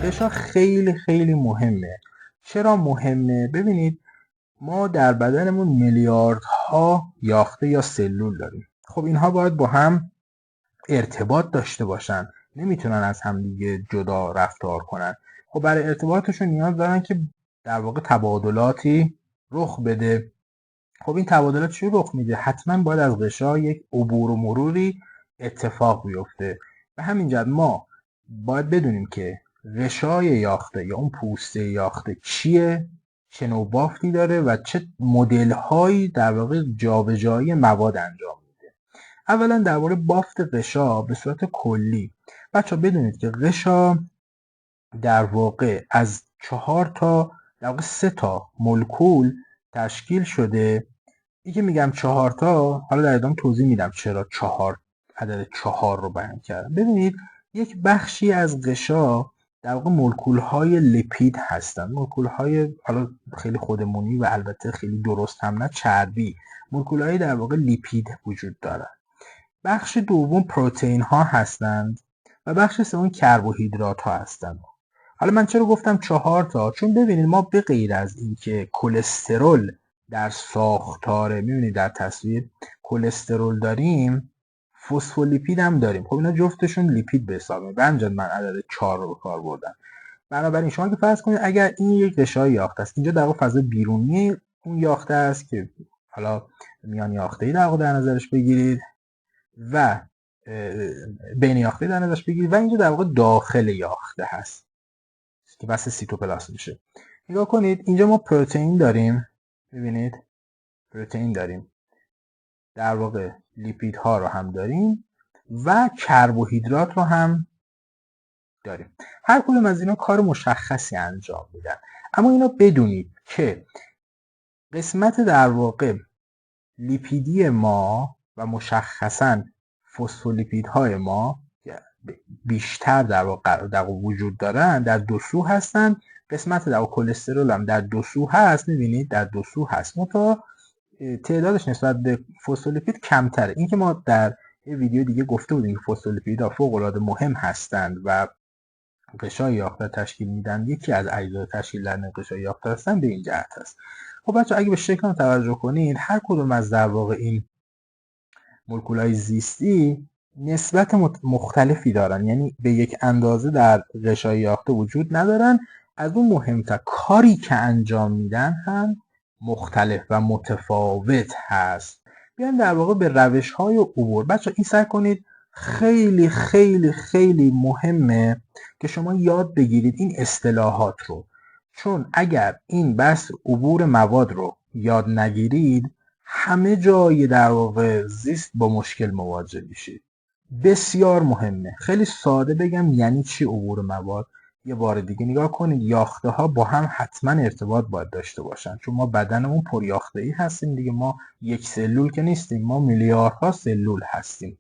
غشا خیلی خیلی مهمه. چرا مهمه؟ ببینید ما در بدنمون میلیاردها یاخته یا سلول داریم. خب اینها باید با هم ارتباط داشته باشن، نمیتونن از همدیگه جدا رفتار کنن. خب برای ارتباطشون نیاز دارن که در واقع تبادلاتی رخ بده. خب این تبادلات چی رخ میده؟ حتما باید از غشا یک عبور و مروری اتفاق بیفته. به همین جهت ما باید بدونیم که غشای یاخته یا اون پوسته یاخته چیه، چه نوع بافتی داره و چه مدل هایی در واقع جابجایی مواد انجام میده. اولا درباره بافت غشا به صورت کلی بچه‌ها بدونید که غشا در واقع از 4 تا در واقع 3 تا مولکول تشکیل شده. این که میگم 4 تا، حالا در ادامه توضیح میدم چرا عدد 4 رو بیان کردم. ببینید یک بخشی از غشا در واقع مولکول های لیپید هستن. مولکول های حالا خیلی خودمونی و البته خیلی درست هم نه، چربی. مولکول های در واقع لیپید وجود دارن. بخش دوم پروتئین ها هستند و بخش سوم کربوهیدرات ها هستند. حالا من چرا گفتم 4 تا؟ چون ببینید ما به غیر از اینکه کلسترول در ساختاره، میبینید در تصویر کلسترول داریم، فسفولیپید هم داریم. خب اینا جفتشون لیپید به حساب میاد. بنجان من عدد 4 رو به کار بردم. بنابراین شما که فرض کنید اگر این یک غشای یاخته است، اینجا در واقع فضای بیرونی اون یاخته است که حالا میان یاخته‌ای در واقع در نظرش بگیرید و بین یاخته‌ای در نظرش بگیرید و اینجا در واقع داخل یاخته هست که بس سیتوپلاسم میشه. نگاه کنید اینجا ما پروتئین داریم، ببینید پروتئین داریم، در واقع لیپیدها رو هم داریم و کربوهیدرات رو هم داریم. هر کدوم از اینا کار مشخصی انجام میدن. اما اینا بدونید که قسمت در واقع لیپیدی ما و مشخصا فسفولیپیدهای ما بیشتر در واقع وجود دارن در دو سو هستن. قسمت در کلسترول هم در دو سو هست، میبینید در دو سو هست، منتها تعدادش نسبت به فسفولیپید کمتره. این که ما در یه ویدیو دیگه گفته بودیم که فسفولیپیدها فوق العاده مهم هستند و غشای یاخته تشکیل میدن، یکی از اجزای تشکیل دهنده غشای یاخته هستن، به این جهت هست. خب بچه اگه به شکل توجه کنید هر کدوم از در واقع این مولکول‌های زیستی نسبت مختلفی دارن، یعنی به یک اندازه در غشای یاخته وجود ندارن. از اون مهمتر کاری که انجام میدن هم مختلف و متفاوت هست. بیایم در واقع به روش‌های عبور. بچه این سعی کنید، خیلی خیلی خیلی مهمه که شما یاد بگیرید این اصطلاحات رو، چون اگر این بحث عبور مواد رو یاد نگیرید همه جای در واقع زیست با مشکل مواجه میشید. بسیار مهمه. خیلی ساده بگم یعنی چی عبور مواد. یه بار دیگه نگاه کنید، یاخته ها با هم حتما ارتباط باید داشته باشن، چون ما بدنمون پر یاخته ای هستیم دیگه، ما یک سلول که نیستیم، ما میلیاردها سلول هستیم.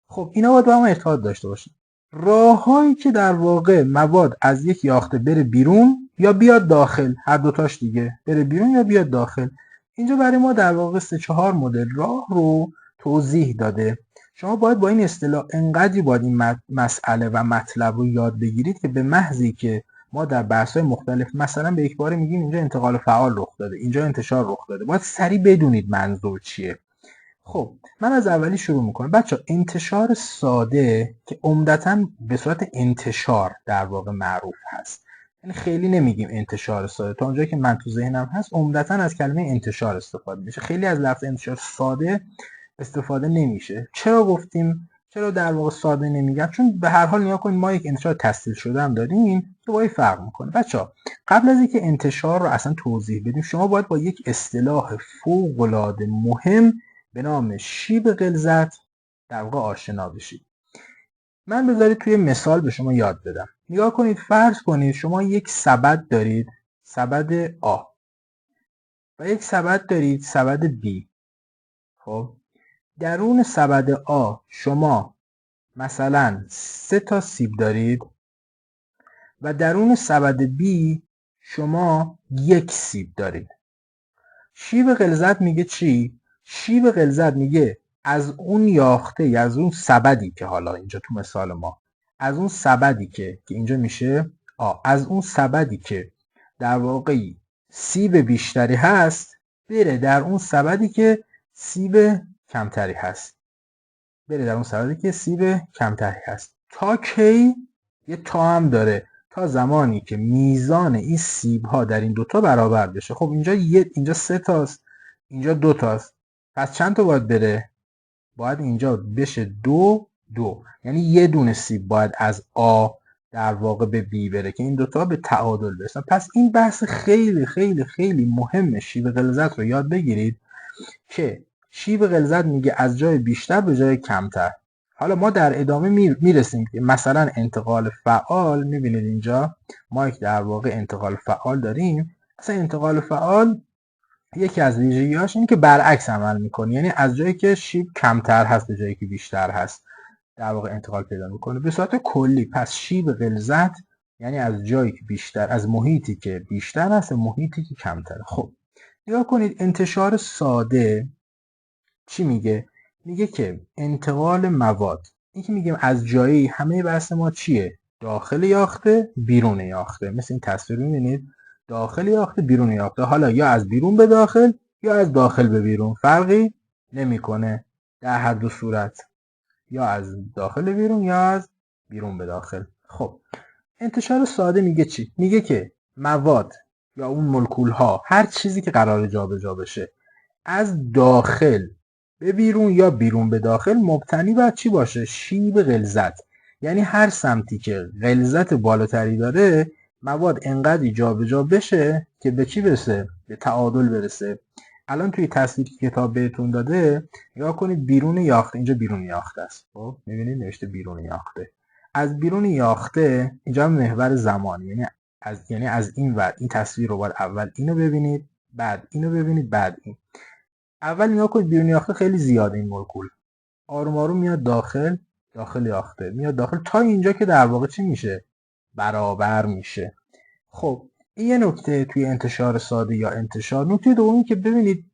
خب اینا باید با هم ارتباط داشته باشن. راههایی که در واقع مواد از یک یاخته بره بیرون یا بیاد داخل، هر دوتاش دیگه، بره بیرون یا بیاد داخل، اینجا برای ما در واقع 3-4 مدل راه رو توضیح داده. شما باید با این اصطلاح انقدری باید این مسئله و مطلب رو یاد بگیرید که به محضی که ما در بحث‌های مختلف مثلا به یک باره میگیم اینجا انتقال فعال رخ داده، اینجا انتشار رخ داده، باید سریع بدونید منظور چیه. خب من از اولی شروع میکنم. بچه انتشار ساده که عمدتاً به صورت انتشار در واقع معروف هست، یعنی خیلی نمیگیم انتشار ساده، تا اونجایی که من تو ذهنم هست عمدتاً از کلمه انتشار استفاده میشه، خیلی از لفظ انتشار ساده استفاده نمیشه. چرا در واقع ساده نمیگم؟ چون به هر حال نگاه کنید ما یک انتشار تسهیل شده هم داریم که با فرق میکنه. بچه‌ها قبل از اینکه انتشار رو اصلا توضیح بدیم شما باید با یک اصطلاح فوق العاده مهم به نام شیب غلظت در واقع آشنا بشید. من بذارید توی مثال به شما یاد بدم. نگاه کنید، فرض کنید شما یک سبد دارید، سبد آ، و یک سبد دارید، سبد B. خب درون سبد آ شما مثلا 3 تا سیب دارید و درون سبد B شما 1 سیب دارید. شیب غلظت میگه چی؟ شیب غلظت میگه از اون یاخته یا از اون سبدی که حالا اینجا تو مثال ما، از اون سبدی که اینجا میشه از اون سبدی که در واقع سیب بیشتری هست بره در اون سبدی که سیب کمتری هست. تا کی؟ یه تا هم داره، تا زمانی که میزان این سیب ها در این دوتا برابر بشه. خب اینجا 3 تاست، اینجا 2 تاست، پس چند تا باید بره؟ باید اینجا بشه 2 2، یعنی یه دونه سیب باید از آ در واقع به بی بره که این دوتا به تعادل برسن. پس این بحث خیلی خیلی خیلی مهمه، شیب غلظت رو یاد بگیرید که شیب غلظت میگه از جای بیشتر به جای کمتر. حالا ما در ادامه میرسیم که مثلا انتقال فعال، میبینید اینجا ما یک در واقع انتقال فعال داریم. مثلا انتقال فعال یکی از ویژگی‌هاش اینه که برعکس عمل میکنه، یعنی از جایی که شیب کمتر هست به جایی که بیشتر هست در واقع انتقال پیدا میکنه به صورت کلی. پس شیب غلظت یعنی از جایی که بیشتر، از محیطی که بیشتر هست به محیطی که کمتره. خب نگاه کنید انتشار ساده چی میگه؟ میگه که انتقال مواد، این که میگیم از جایی، همه بحث ما چیه؟ داخل یاخته بیرون یاخته. مثل این تصویر میبینید داخل یاخته بیرون یاخته. حالا یا از بیرون به داخل یا از داخل به بیرون، فرقی نمیکنه در هر دو صورت، یا از داخل بیرون یا از بیرون به داخل. خب انتشار ساده میگه چی؟ میگه که مواد یا اون مولکول ها، هر چیزی که قراره جابجا بشه، از داخل به بیرون یا بیرون به داخل مبتنی بر چی باشه؟ شیب غلظت. یعنی هر سمتی که غلظت بالاتری داره مواد انقدر جابجا بشه که به چی برسه؟ به تعادل برسه. الان توی تصویری که کتاب بهتون داده نگاه کنید، بیرون یاخته، اینجا بیرون یاخته است. خب می‌بینید نوشته بیرون یاخته. از بیرون یاخته اینجا محور زمان، یعنی از این ور این تصویر رو باید اول اینو ببینید، بعد اینو ببینید، بعد این. اول نگاه کنید بیرون یاخته خیلی زیاده این مولکول، آروم آروم میاد داخل یاخته، میاد داخل تا اینجا که در واقع چی میشه؟ برابر میشه. خب این یه نکته توی انتشار ساده یا انتشار. نکته دومی که ببینید،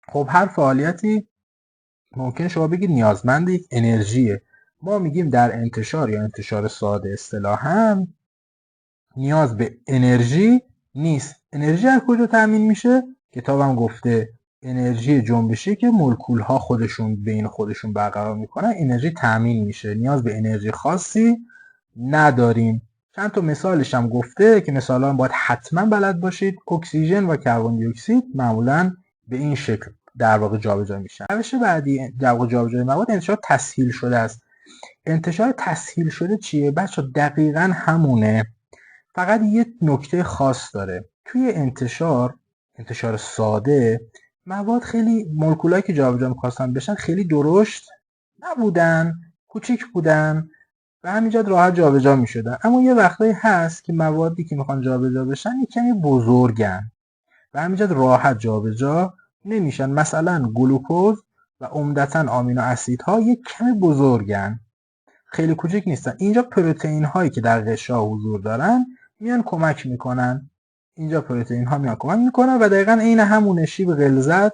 خب هر فعالیتی ممکنه شما بگید نیازمند یک انرژیه. ما میگیم در انتشار یا انتشار ساده اصطلاحاً نیاز به انرژی نیست. انرژی از کجا تامین میشه؟ کتابم گفته انرژی جنبشی که مولکول ها خودشون بین خودشون برقرار میکنن انرژی تامین میشه. نیاز به انرژی خاصی نداریم. چند تا مثالش هم گفته که مثالا باید حتما بلد باشید. اکسیژن و کربن دی اکسید معمولا به این شکل در واقع جابجا میشن. روش بعدی در واقع جابجایی مواد انتشار تسهیل شده است. انتشار تسهیل شده چیه بچه؟ دقیقاً همونه، فقط یه نکته خاص داره. توی انتشار ساده مواد خیلی، مولکولایی که جابجا می‌خواستن بشن خیلی درشت نبودن، کوچیک بودن و همینجا راحت جابجا می‌شدن. اما یه وقتایی هست که موادی که میخوان جابجا بشن یه کمی بزرگن و همینجا راحت جابجا نمیشن. مثلا گلوکوز و عمدتاً آمینو اسیدها یک کمی بزرگن، خیلی کوچیک نیستن. اینجا پروتئین هایی که در غشا حضور دارن میان کمک میکنن. اینجا پروتئین ها میان کمک میکنن و دقیقاً عین همون شیب غلظت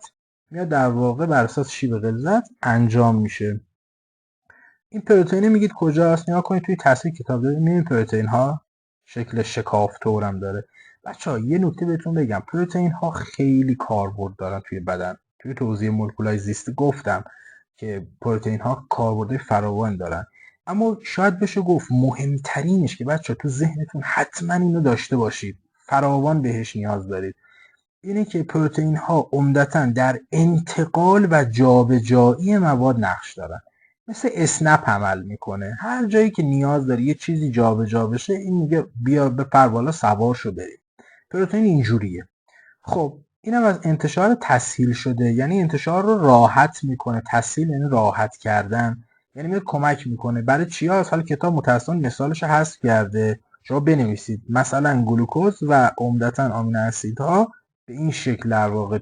میاد در واقع بر اساس شیب غلظت انجام میشه. این پروتئین میگید کجاست؟ نگاه کنید توی تصویر کتاب داره، میبینید پروتئین ها شکل شکاف طور هم داره. بچه‌ها یه نکته بهتون بگم، پروتئین ها خیلی کاربرد دارن توی بدن. توی توضیح مولکولای زیستی گفتم که پروتئین ها کاربردهای فراوان دارن، اما شاید بشه گفت مهمترینش که بچه تو ذهنتون حتما اینو داشته باشید، فراوان بهش نیاز دارید، اینه که پروتئین ها عمدتاً در انتقال و جابجایی مواد نقش دارن. مثل اسنپ عمل میکنه، هر جایی که نیاز داری یه چیزی جابجا بشه این میگه بیا بپر بالا سوار شو بریم. پروتئین اینجوریه. خب اینم از انتشار تسهیل شده، یعنی انتشار رو راحت میکنه. تسهیل یعنی راحت کردن، یعنی میاد کمک میکنه. برای چی هست؟ حالا کتاب متأسفانه مثالش حذف کرده، شما بنویسید مثلا گلوکوز و عمدتاً آمینو اسیدها به این شکل در واقع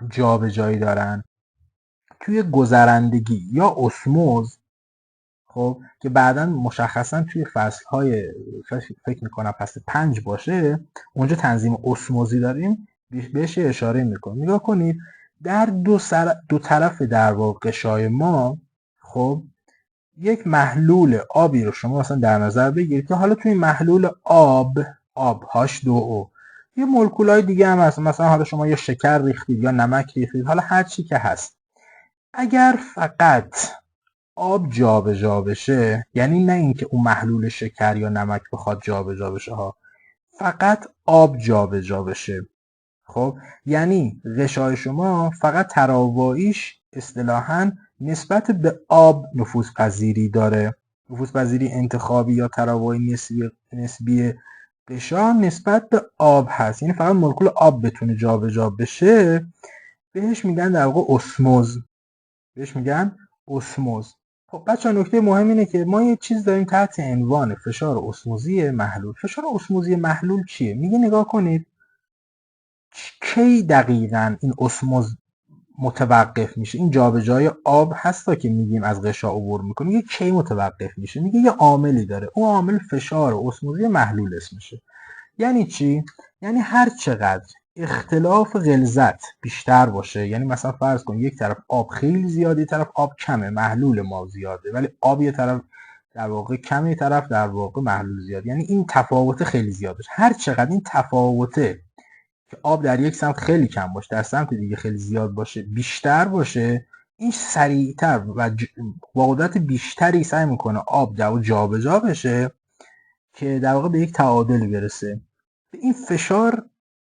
جابجایی دارن. توی گذرندگی یا اسموز، خب که بعداً مشخصاً توی فصلهای فکر میکنم فصل 5 باشه، اونجا تنظیم اسموزی داریم بهش اشاره میکنم. نگاه کنید در دو طرف در واقع غشای ما، خب یک محلول آبی رو شما مثلا در نظر بگیرید که حالا توی محلول آب H2O یه مولکولای دیگه هم هست، مثلا حالا شما یا شکر ریختید یا نمک ریختید، حالا هر چی که هست. اگر فقط آب جابجا بشه، یعنی نه اینکه اون محلول شکر یا نمک بخواد جابجا بشه ها، فقط آب جابجا بشه، خب یعنی غشای شما فقط تراواییش اصطلاحاً نسبت به آب نفوذپذیری داره. نفوذپذیری انتخابی یا تراوایی نسبی غشا نسبت به آب هست، یعنی فقط مولکول آب بتونه جابجا بشه، بهش میگن در واقع اسموز. خب بچه نکته مهم اینه که ما یه چیز داریم تحت عنوان فشار اسموزی محلول. فشار اسموزی محلول چیه؟ میگه نگاه کنید کی دقیقاً این اسموز متوقف میشه. این جابجایی آب هستا که میگیم از غشا عبور میکنه، میگه کی متوقف میشه؟ میگه یه عاملی داره، اون عامل فشار اسموزی محلول اسمشه. یعنی چی؟ یعنی هر چقدر اختلاف غلظت بیشتر باشه، یعنی مثلا فرض کن یک طرف آب خیلی زیاده، یک طرف آب کمه، محلول ما زیاده، ولی آب یه طرف در واقع کمه، یه طرف در واقع محلول زیاده، یعنی این تفاوت خیلی زیاد باشه. هر چقدر این تفاوته که آب در یک سمت خیلی کم باشه، در سمت دیگه خیلی زیاد باشه، بیشتر باشه، این سریعتر و با قدرت بیشتری سعی میکنه آب جابجا بشه که در واقع به یک تعادلی برسه. به این فشار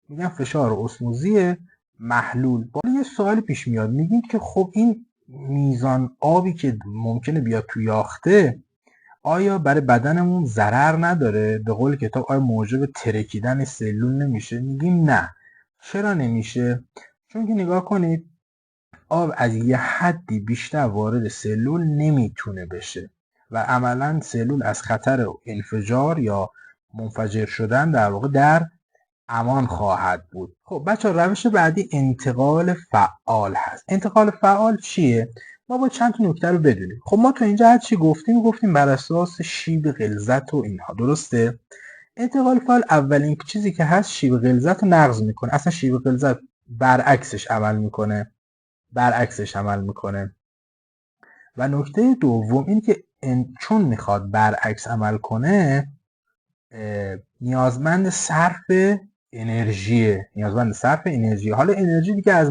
میگن فشار اسموزی محلول. بالا یه سوالی پیش میاد، میگیم که خب این میزان آبی که ممکنه بیاد تو یاخته آیا برای بدنمون ضرر نداره؟ به قول کتاب آیا موجب ترکیدن سلول نمیشه؟ میگیم نه. چرا نمیشه؟ چون که نگاه کنید آب از یه حدی بیشتر وارد سلول نمیتونه بشه و عملا سلول از خطر انفجار یا منفجر شدن در واقع در امان خواهد بود. خب بچه روش بعدی انتقال فعال هست. انتقال فعال چیه؟ ما با چند تا نکته رو بدونیم. خب ما تو اینجا هر چی گفتیم بر اساس شیب غلظت و اینها، درسته؟ انتقال فعال اولین چیزی که هست شیب غلظت رو نقض میکنه. اصلا شیب غلظت برعکسش عمل میکنه. و نکته دوم این که چون میخواد برعکس عمل کنه نیازمند صرف انرژی. حالا انرژی دیگه از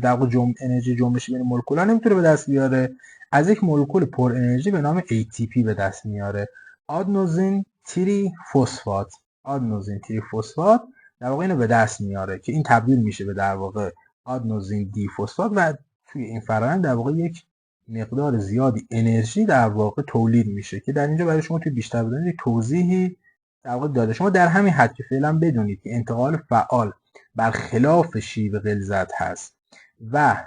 در واقع انرژی جنبشی بین مولکول‌ها نمیتونه به دست بیاره، از یک مولکول پر انرژی به نام ATP به دست میاره، آدنوزین تری فسفات در واقع اینو به دست میاره که این تبدیل میشه به در واقع آدنوزین دی فسفات و توی این فرآیند در واقع یک مقدار زیادی انرژی در واقع تولید میشه که در اینجا برای شما توی بیشتر بدونید توضیحی در واقع داده. شما در همین حد که فعلا بدونید که انتقال فعال برخلاف شیب غلظت هست و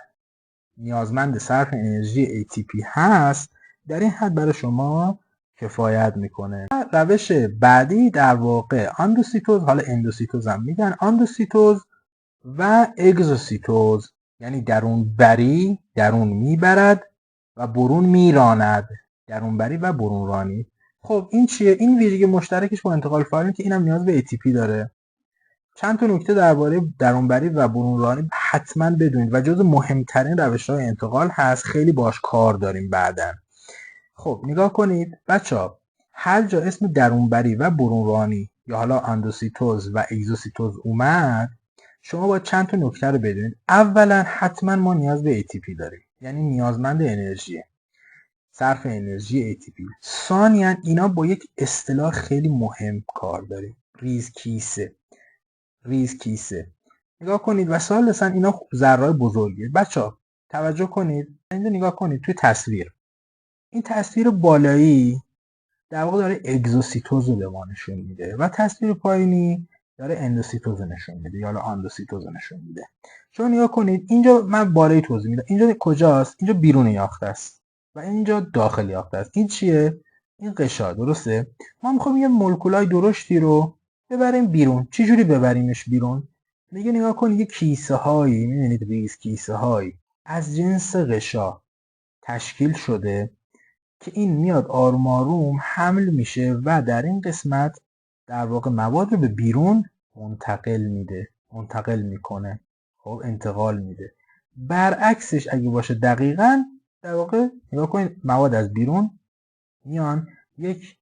نیازمند صرف انرژی ATP هست، در این حد برای شما کفایت میکنه. روش بعدی در واقع آندوسیتوز، حالا اندوسیتوز هم میگن، آندوسیتوز و اگزوسیتوز، یعنی درون میبرد و برون میراند. درونبری و برونرانی. خب این چیه؟ این ویژگی مشترکش با انتقال فعالی که اینم نیاز به ATP داره. چند تا نکته درباره درونبری و برونرانی حتما بدونید و جزو مهمترین روش‌های انتقال هست، خیلی باش کار داریم بعداً. خب نگاه کنید بچه‌ها، هر جا اسم درونبری و برونرانی یا حالا اندوسیتوز و اگزوسیتوز اومد، شما باید چند تا نکته رو بدونید. اولا حتما ما نیاز به ATP داریم، یعنی نیازمند انرژیه، صرف انرژی ATP. ثانیاً اینا با یک اصطلاح خیلی مهم کار داریم، ریزکیسه. نگاه کنید و ثالثاً اینا ذره‌های بزرگیه. بچه‌ها توجه کنید، اینجا نگاه کنید توی تصویر. این تصویر بالایی در واقع داره اگزوسیتوز رو به ما نشون میده و تصویر پایینی داره اندوسیتوز رو نشون میده یا آندوسیتوز رو نشون میده. شما نگاه کنید اینجا من بالایی توضیح میدم، اینجا کجاست؟ اینجا بیرون یاخته است و اینجا داخل یاخته است. این چیه؟ این قشا، درسته؟ ما میخوایم یه مولکولای درشتی رو ببریم بیرون. چه جوری ببریمش بیرون؟ میگه نگاه کن یه کیسه هایی، میبینید ریز کیسه هایی از جنس قشا تشکیل شده که این میاد آروم آروم حمل میشه و در این قسمت در واقع مواد رو به بیرون منتقل میکنه. خب انتقال میده. برعکسش اگه باشه دقیقاً در واقع نگاه کنید، مواد از بیرون میان یک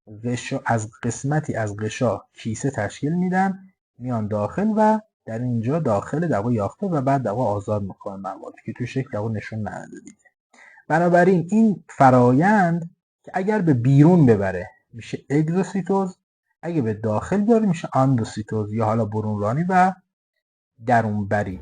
از قسمتی از غشا کیسه تشکیل میدن، میان داخل و در اینجا داخل در واقع یافته و بعد در واقع آزاد میکنن مواد که تو شکل در واقع نشون نداده دیگه. بنابراین این فرایند که اگر به بیرون ببره میشه اگزوسیتوز، اگه به داخل بیاره میشه اندوسیتوز یا حالا برونرانی و درونبری.